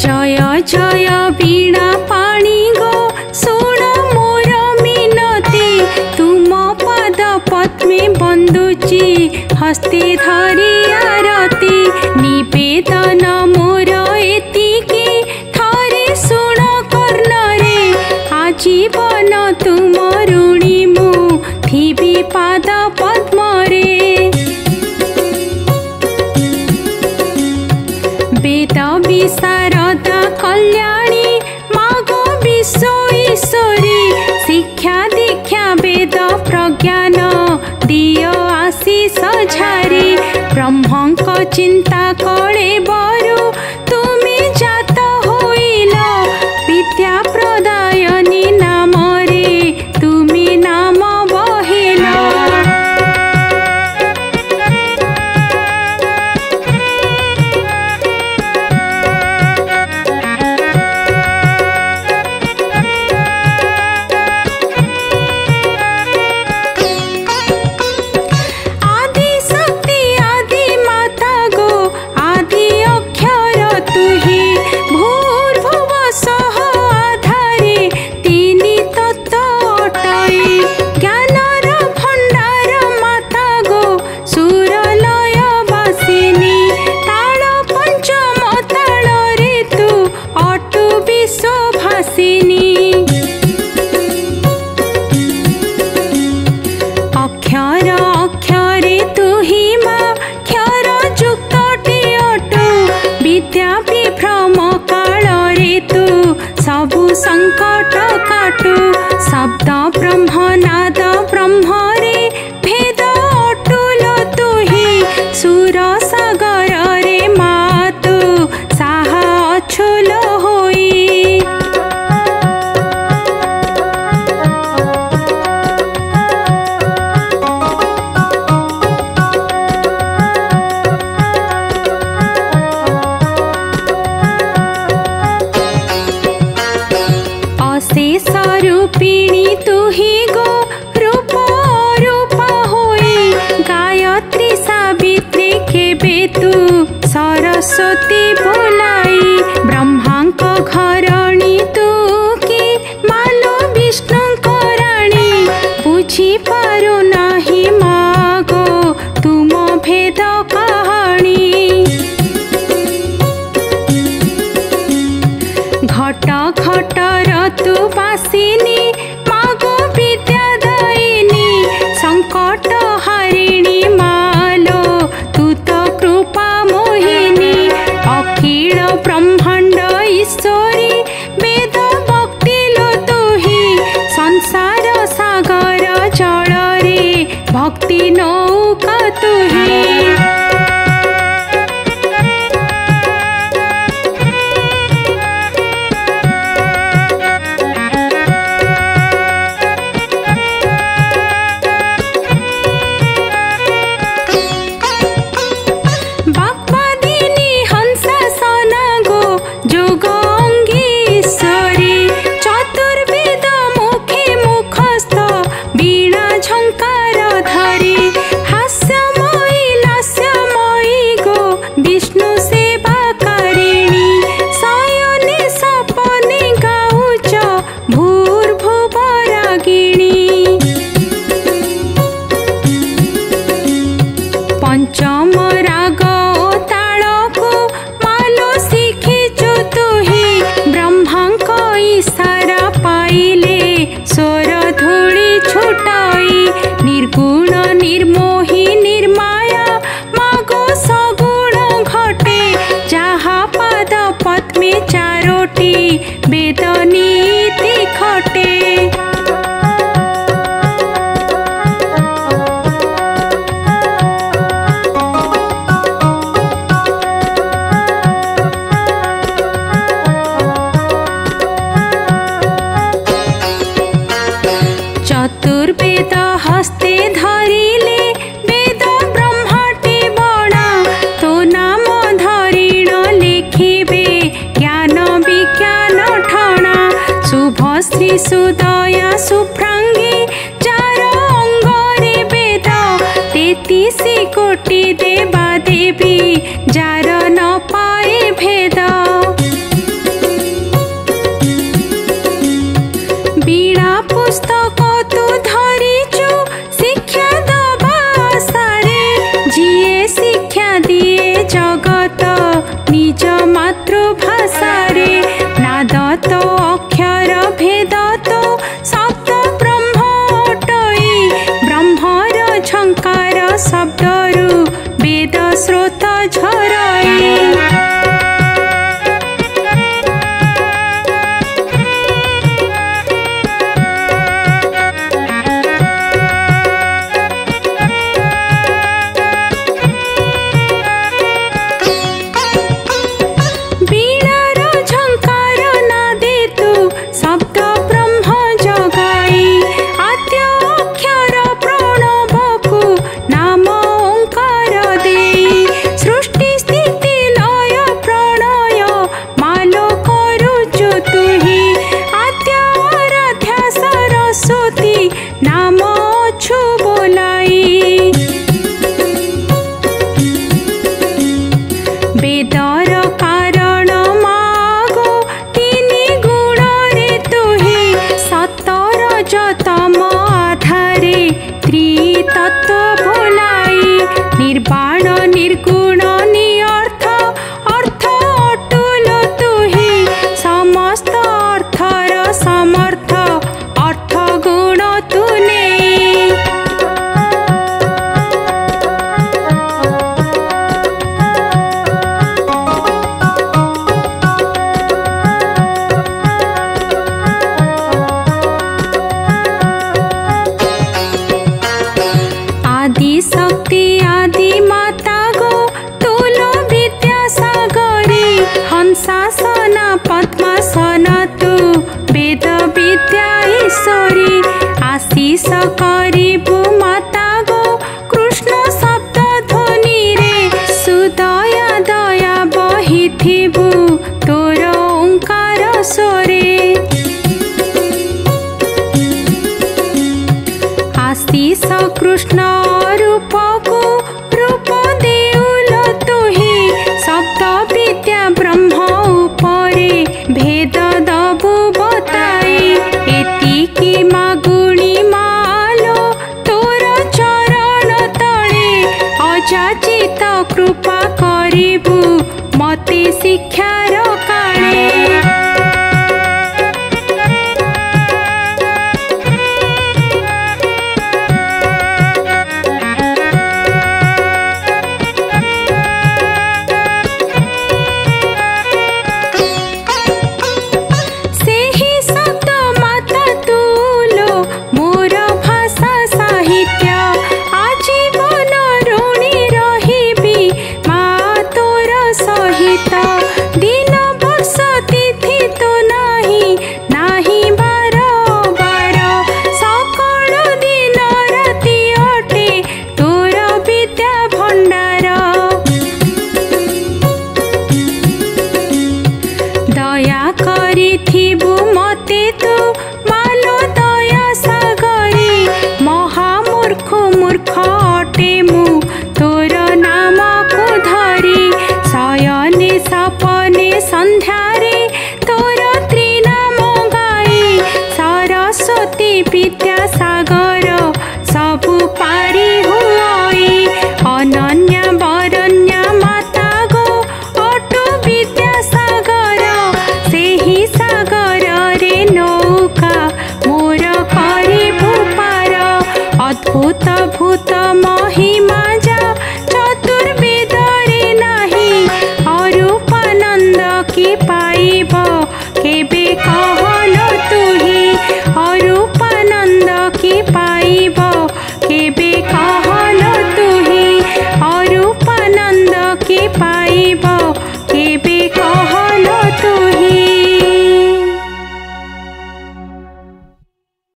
जय जय वीणा पाणी गो सुण मोर मिनती तुम पद पद्मे बंदुची हस्ते धरी आरती निवेदन मोर एतिकी थरे सुण कर्णरे आजीवन तुम ऋणी मु थिबी पाद पद्मरे वेद विशारदा कल्याणी मागो विश्व ईश्वरी शिक्षा दीक्षा वेद प्रज्ञान दियो आशीष झारी ब्रह्मंक चिंता कले बरु तुमी जात होइल विद्या प्रदायनी नाम रे तुमी नाम बहिल अक्षर अक्षरे तु ही मा क्षर जुक्त टियटु विद्या विभ्रम काल रे तु सबु संकट काटु शब्द ब्रह्म नाद ब्रह्म रे भेद अटुल तु ही सुर सागर रे मातु साहा अछुल होई शेष रूपिणी तु ही गो रूप रूप होई गायत्री सावित्री केबे तु सरस्वती बोलाई ब्रह्मांक घरणी तु कि मालो विष्णु राणी बुझी पारु नाही मागो तुम भेद कहानी घट घट तु बासिनी मागो विद्या दायिनी संकट हारिणी मालो तू तो कृपा मोहिनी अखिल ब्रह्मांड ईश्वरी वेद भक्ति लो तु ही संसार सागर जल रे भक्ति नौका तु ही पंचम राग ताल को मालो शिखिचु तु ही ब्रह्मांक इशारा पाइले स्वर धूली छुटाई निर्गुण निर्मोही निर्माया मागो सगुण घटे जहा पाद पद्मे चारोटी वेद नीति खटे चतुर्वेद हस्ते धरिले वेद ब्रह्मटे बणा तो नाम धरिण लिखिबे ज्ञान विज्ञान ठणा शुभ श्री सुदया सुभ्रांगी जार अंगरे वेद 33 कोटि देवा देवी जार न पाए भेद निज मातृभाषा रे नाद तो अक्षर भेद तो शब्द ब्रह्म अटई ब्रह्मर झंकार शब्दरु वेद स्रोत झरई। वेदर कारण मागो तिनी गुण रे तुहे सतर जतम आधारे त्रितत्व बोलाई निर्वाण निर्गुण निअर्थ अर्थ अटुल तुहे समस्त अर्थर समर्थ अर्थ गुण तुने। आदि शक्ति आदि माता गो तुल विद्यासागरी हंसासना पद्मासना तु वेद विद्या ईश्वरी आशीष करिबु माता गो कृष्ण शब्द ध्वनि रे सुदया दया बहिथिबु तोर ओंकार स्वरे आशीष कृष्ण रूप को रूप देउल तुहे शब्द विद्या ब्रह्म उपरे भेद दबु बताई एतिकी मागुणी मालो तोर चरण तले अजाचित कृपा करिबु मते शिक्षार काणे। दया करिथिबु मते